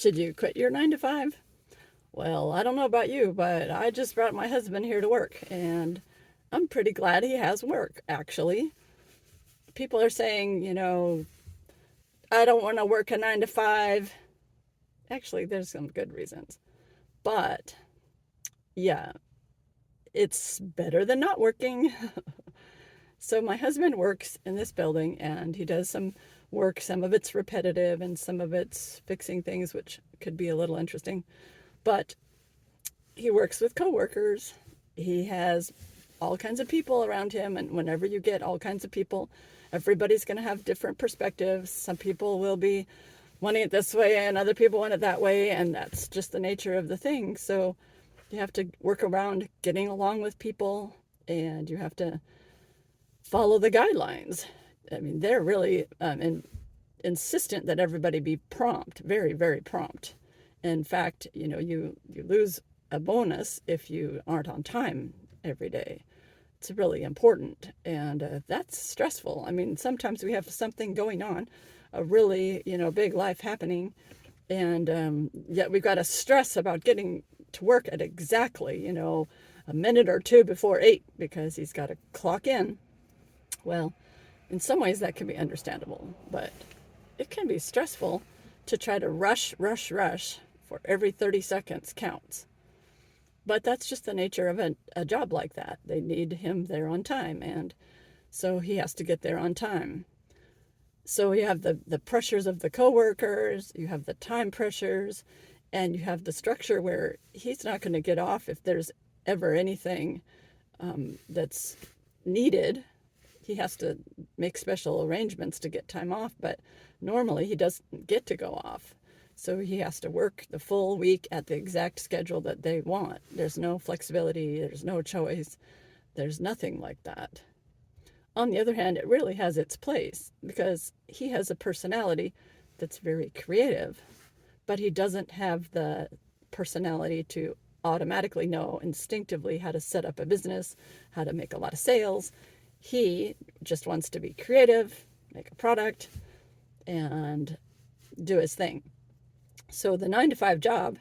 Should you quit your 9 to 5? Well, I don't know about you, but I just brought my husband here to work, and I'm pretty glad he has work, actually. People are saying, I don't want to work a 9 to 5. Actually, there's some good reasons. But yeah, it's better than not working. So my husband works in this building and he does some work. Some of it's repetitive and some of it's fixing things, which could be a little interesting. But he works with coworkers. He has all kinds of people around him. And whenever you get all kinds of people, everybody's going to have different perspectives. Some people will be wanting it this way and other people want it that way. And that's just the nature of the thing. So you have to work around getting along with people and you have to follow the guidelines. I mean, they're really insistent that everybody be prompt, very, very prompt. In fact, you lose a bonus if you aren't on time every day. It's really important, and that's stressful. I mean, sometimes we have something going on, a really, big life happening, and yet we've got to stress about getting to work at exactly, a minute or two before 8 because he's got to clock in. Well, in some ways that can be understandable, but it can be stressful to try to rush, rush, rush for every 30 seconds counts. But that's just the nature of a job like that. They need him there on time, and so he has to get there on time. So you have the pressures of the coworkers, you have the time pressures, and you have the structure where he's not going to get off if there's ever anything that's needed. He has to make special arrangements to get time off, but normally he doesn't get to go off. So he has to work the full week at the exact schedule that they want. There's no flexibility, there's no choice, there's nothing like that. On the other hand, it really has its place because he has a personality that's very creative, but he doesn't have the personality to automatically know instinctively how to set up a business, how to make a lot of sales. He just wants to be creative, make a product, and do his thing. So the 9 to 5 job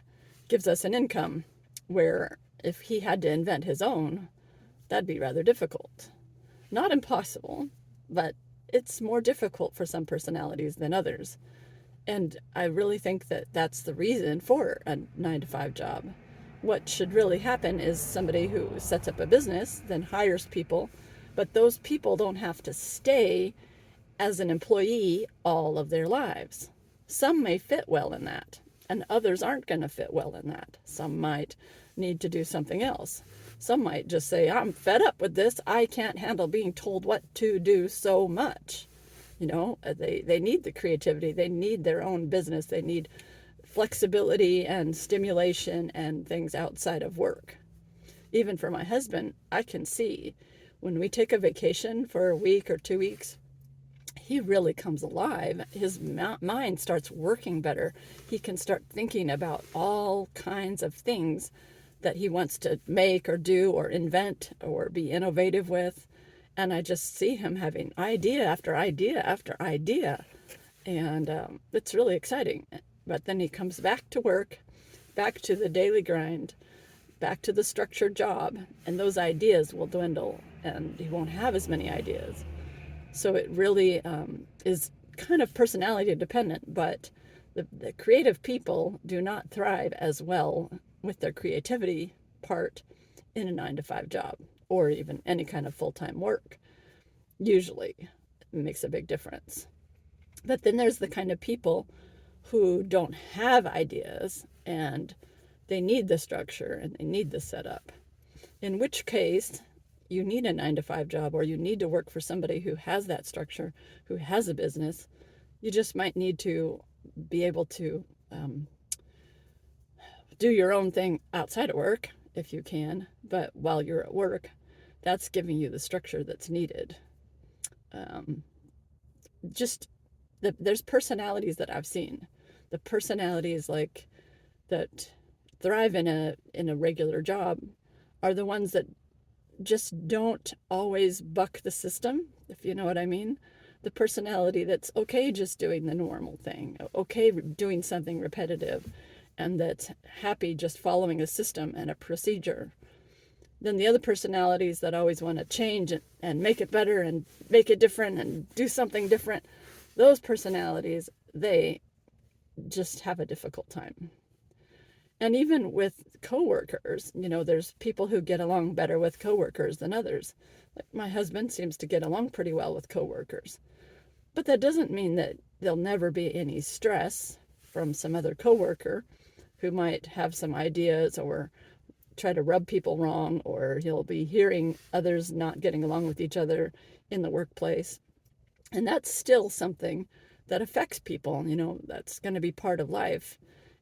gives us an income where if he had to invent his own, that'd be rather difficult. Not impossible, but it's more difficult for some personalities than others. And I really think that that's the reason for a 9 to 5 job. What should really happen is somebody who sets up a business, then hires people, but those people don't have to stay as an employee all of their lives. Some may fit well in that, and others aren't going to fit well in that. Some might need to do something else. Some might just say, I'm fed up with this. I can't handle being told what to do so much. They need the creativity. They need their own business. They need flexibility and stimulation and things outside of work. Even for my husband, I can see when we take a vacation for a week or 2 weeks, he really comes alive. His mind starts working better. He can start thinking about all kinds of things that he wants to make or do or invent or be innovative with. And I just see him having idea after idea after idea. And it's really exciting. But then he comes back to work, back to the daily grind, back to the structured job, and those ideas will dwindle and he won't have as many ideas. So it really is kind of personality dependent, but the creative people do not thrive as well with their creativity part in a 9 to 5 job or even any kind of full-time work. Usually it makes a big difference. But then there's the kind of people who don't have ideas and they need the structure and they need the setup, in which case you need a 9 to 5 job or you need to work for somebody who has that structure, who has a business. You just might need to be able to do your own thing outside of work if you can, but while you're at work, that's giving you the structure that's needed. There's personalities that I've seen. The personalities like that thrive in a regular job are the ones that just don't always buck the system, if you know what I mean. the personality that's okay just doing the normal thing, okay doing something repetitive, and that's happy just following a system and a procedure. Then the other personalities that always want to change and make it better and make it different and do something different, those personalities, they just have a difficult time. And even with coworkers, there's people who get along better with coworkers than others. Like my husband seems to get along pretty well with coworkers. But that doesn't mean that there'll never be any stress from some other coworker who might have some ideas or try to rub people wrong, or he'll be hearing others not getting along with each other in the workplace. And that's still something that affects people. That's going to be part of life.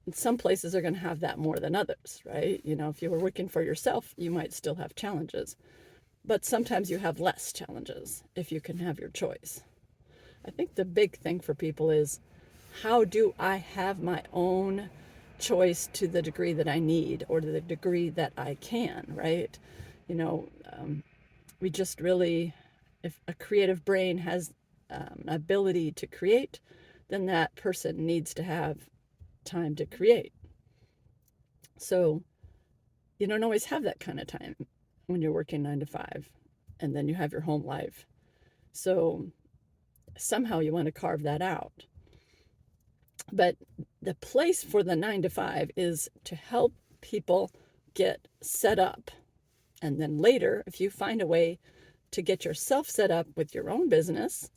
And some places are going to have that more than others, right? If you were working for yourself, you might still have challenges. But sometimes you have less challenges if you can have your choice. I think the big thing for people is, how do I have my own choice to the degree that I need, or to the degree that I can, right? We just really, if a creative brain has an ability to create, then that person needs to have time to create. So you don't always have that kind of time when you're working 9 to 5, and then you have your home life. So somehow you want to carve that out. But the place for the 9 to 5 is to help people get set up. And then later, if you find a way to get yourself set up with your own business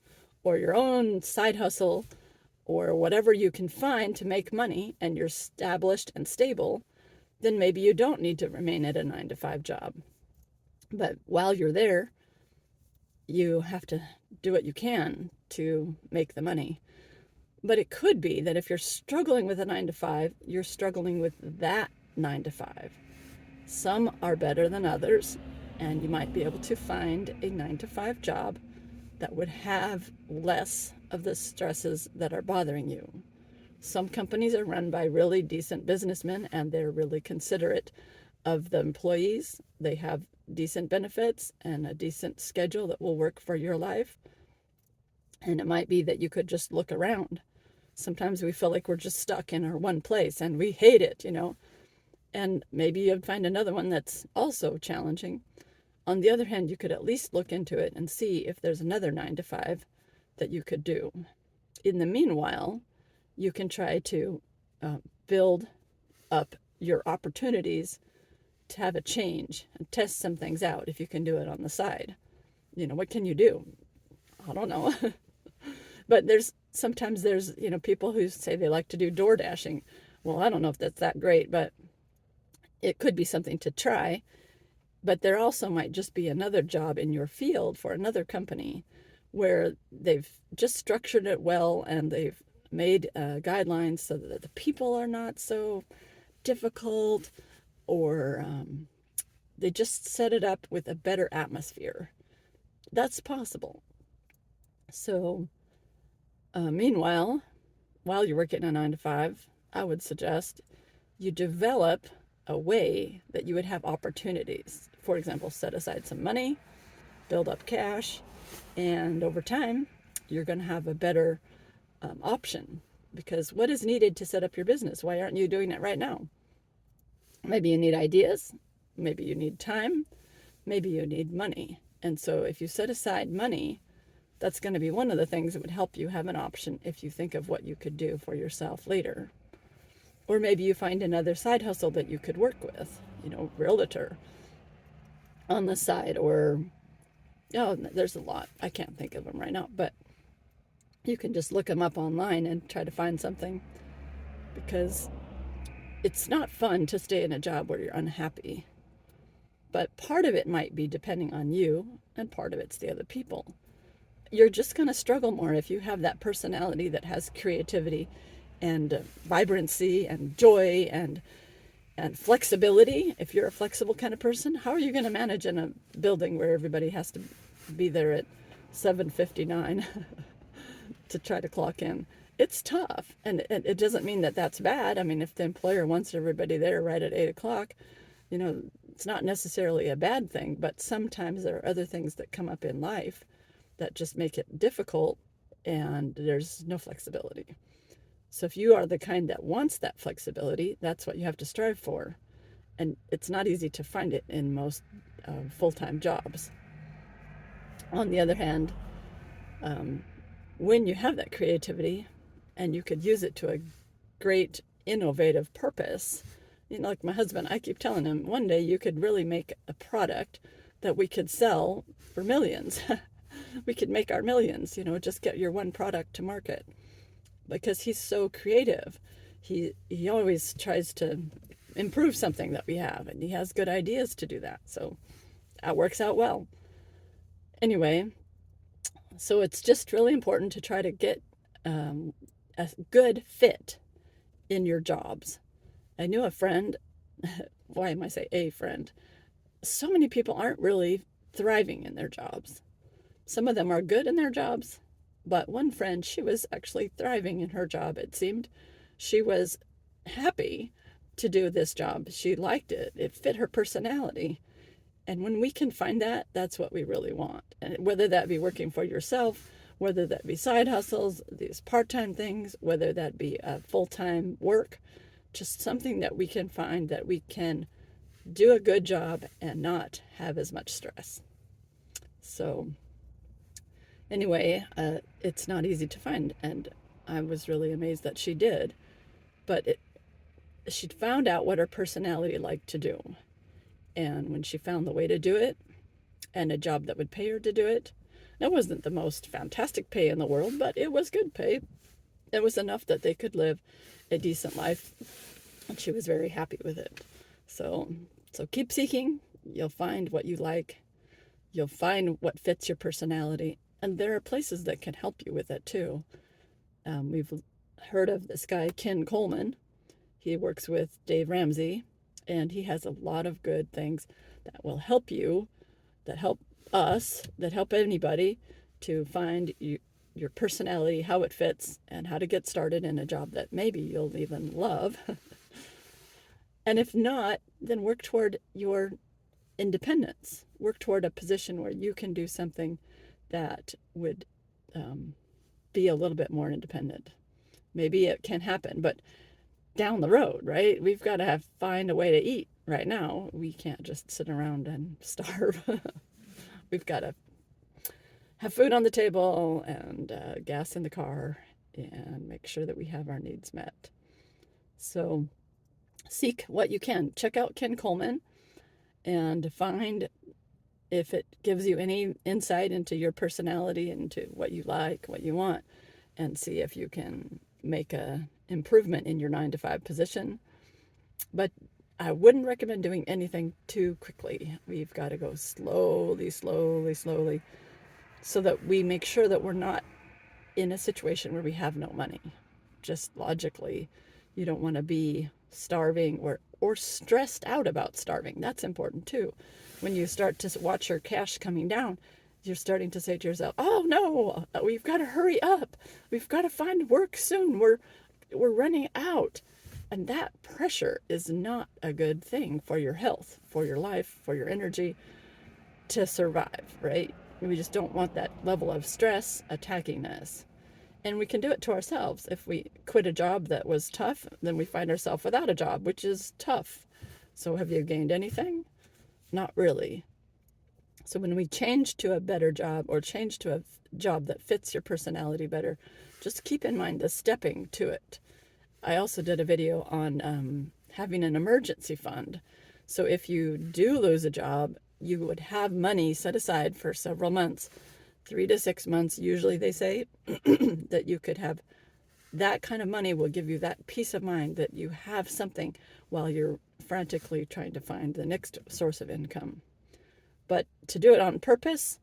or your own side hustle or whatever you can find to make money, and you're established and stable, then maybe you don't need to remain at a 9 to 5 job. But while you're there, you have to do what you can to make the money. But it could be that if you're struggling with a 9 to 5, you're struggling with that 9 to 5. Some are better than others, and you might be able to find a 9 to 5 job that would have less of the stresses that are bothering you. Some companies are run by really decent businessmen, and they're really considerate of the employees. They have decent benefits and a decent schedule that will work for your life. And it might be that you could just look around. Sometimes we feel like we're just stuck in our one place and we hate it, and maybe you'd find another one that's also challenging. On the other hand, you could at least look into it and see if there's another 9 to 5 that you could do. In the meanwhile, you can try to build up your opportunities to have a change and test some things out if you can do it on the side. What can you do? I don't know. But sometimes there's people who say they like to do door dashing. Well, I don't know if that's that great, but it could be something to try. But there also might just be another job in your field for another company where they've just structured it well, and they've made guidelines so that the people are not so difficult, or they just set it up with a better atmosphere. That's possible. So meanwhile, while you're working a 9 to 5, I would suggest you develop a way that you would have opportunities. For example, set aside some money, build up cash, and over time, you're going to have a better option. Because what is needed to set up your business? Why aren't you doing it right now? Maybe you need ideas, maybe you need time, maybe you need money. And so if you set aside money, that's going to be one of the things that would help you have an option if you think of what you could do for yourself later. Or maybe you find another side hustle that you could work with, realtor on the side, or, there's a lot. I can't think of them right now, but you can just look them up online and try to find something, because it's not fun to stay in a job where you're unhappy. But part of it might be depending on you, and part of it's the other people. You're just going to struggle more if you have that personality that has creativity and vibrancy and joy and flexibility. If you're a flexible kind of person, how are you going to manage in a building where everybody has to be there at 7:59 to try to clock in? It's tough, and it doesn't mean that that's bad. I mean, if the employer wants everybody there right at 8 o'clock, it's not necessarily a bad thing. But sometimes there are other things that come up in life that just make it difficult and there's no flexibility. So if you are the kind that wants that flexibility, that's what you have to strive for. And it's not easy to find it in most full-time jobs. On the other hand, um, when you have that creativity and you could use it to a great innovative purpose, like my husband, I keep telling him one day you could really make a product that we could sell for millions. We could make our millions, just get your one product to market, because he's so creative. He always tries to improve something that we have, and he has good ideas to do that. So that works out well. Anyway, so it's just really important to try to get a good fit in your jobs. I knew a friend, why am I say a friend? So many people aren't really thriving in their jobs. Some of them are good in their jobs, but one friend, she was actually thriving in her job, it seemed. She was happy to do this job. She liked it. It fit her personality. And when we can find that, that's what we really want. And whether that be working for yourself, whether that be side hustles, these part-time things, whether that be a full-time work, just something that we can find that we can do a good job and not have as much stress. So anyway, it's not easy to find, and I was really amazed that she did. But she found out what her personality liked to do. And when she found the way to do it, and a job that would pay her to do it, it wasn't the most fantastic pay in the world, but it was good pay. It was enough that they could live a decent life, and she was very happy with it. So keep seeking. You'll find what you like. You'll find what fits your personality, and there are places that can help you with it too. We've heard of this guy, Ken Coleman. He works with Dave Ramsey, and he has a lot of good things that will help you, that help us, that help anybody to find your personality, how it fits, and how to get started in a job that maybe you'll even love. And if not, then work toward your independence. Work toward a position where you can do something that would be a little bit more independent. Maybe it can happen, but down the road, right? We've got to find a way to eat right now. We can't just sit around and starve. We've got to have food on the table and gas in the car and make sure that we have our needs met. So seek what you can. Check out Ken Coleman and find if it gives you any insight into your personality, into what you like, what you want, and see if you can make a improvement in your 9-to-5 position. But I wouldn't recommend doing anything too quickly. We've got to go slowly, so that we make sure that we're not in a situation where we have no money. Just logically, you don't want to be starving or stressed out about starving. That's important too. When you start to watch your cash coming down, you're starting to say to yourself, oh no, we've got to hurry up. We've got to find work soon. We're running out. And that pressure is not a good thing for your health, for your life, for your energy to survive, right? We just don't want that level of stress attacking us. And we can do it to ourselves. If we quit a job that was tough, then we find ourselves without a job, which is tough. So have you gained anything? Not really. So when we change to a better job or change to a job that fits your personality better, just keep in mind the stepping to it. I also did a video on having an emergency fund. So if you do lose a job, you would have money set aside for several months, 3 to 6 months. Usually they say that you could have that kind of money will give you that peace of mind that you have something while you're frantically trying to find the next source of income. But to do it on purpose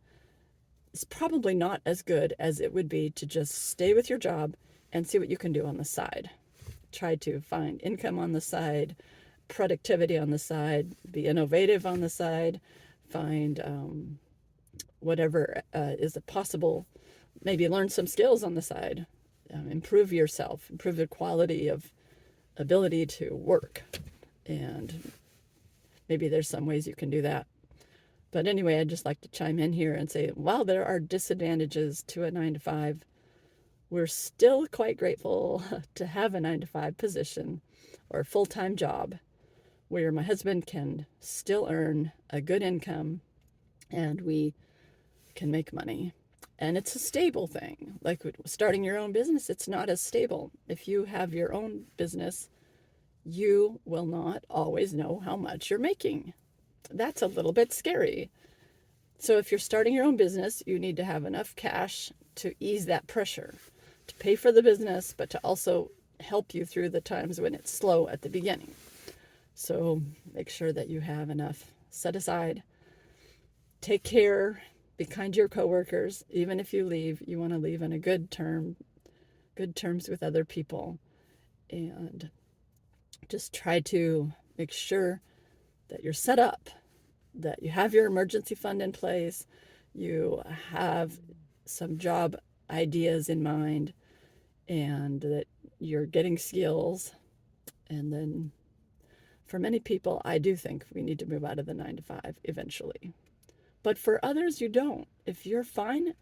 is probably not as good as it would be to just stay with your job and see what you can do on the side. Try to find income on the side, productivity on the side, be innovative on the side, find whatever is possible, maybe learn some skills on the side, improve yourself, improve the quality of ability to work. And maybe there's some ways you can do that. But anyway, I'd just like to chime in here and say, while there are disadvantages to a 9-to-5, we're still quite grateful to have a 9 to 5 position or a full-time job where my husband can still earn a good income and we can make money. And it's a stable thing. Like starting your own business, it's not as stable. If you have your own business, you will not always know how much you're making. That's a little bit scary. So if you're starting your own business, you need to have enough cash to ease that pressure, to pay for the business, but to also help you through the times when it's slow at the beginning. So make sure that you have enough set aside. Take care, be kind to your coworkers. Even if you leave, you want to leave on a good terms with other people. And just try to make sure that you're set up, that you have your emergency fund in place, you have some job ideas in mind, and that you're getting skills. And then for many people, I do think we need to move out of the 9 to 5 eventually. But for others, you don't. If you're fine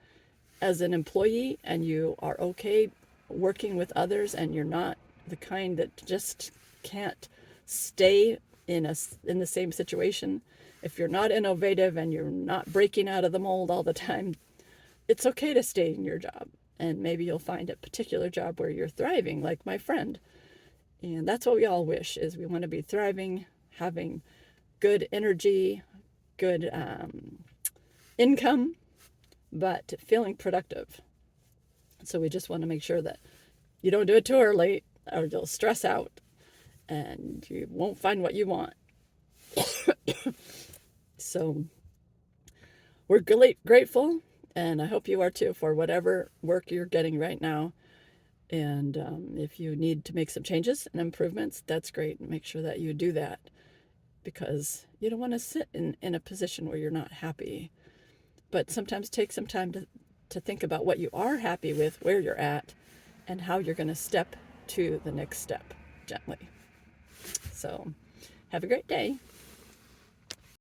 as an employee and you are okay working with others and you're not the kind that just can't stay in the same situation, if you're not innovative and you're not breaking out of the mold all the time, it's okay to stay in your job. And maybe you'll find a particular job where you're thriving, like my friend. And that's what we all wish, is we want to be thriving, having good energy, good income, but feeling productive. So we just want to make sure that you don't do it too early or you'll stress out and you won't find what you want. So we're grateful, and I hope you are too, for whatever work you're getting right now. And if you need to make some changes and improvements, that's great. Make sure that you do that, because you don't want to sit in a position where you're not happy. But sometimes take some time to think about what you are happy with, where you're at, and how you're going to step to the next step gently. So have a great day.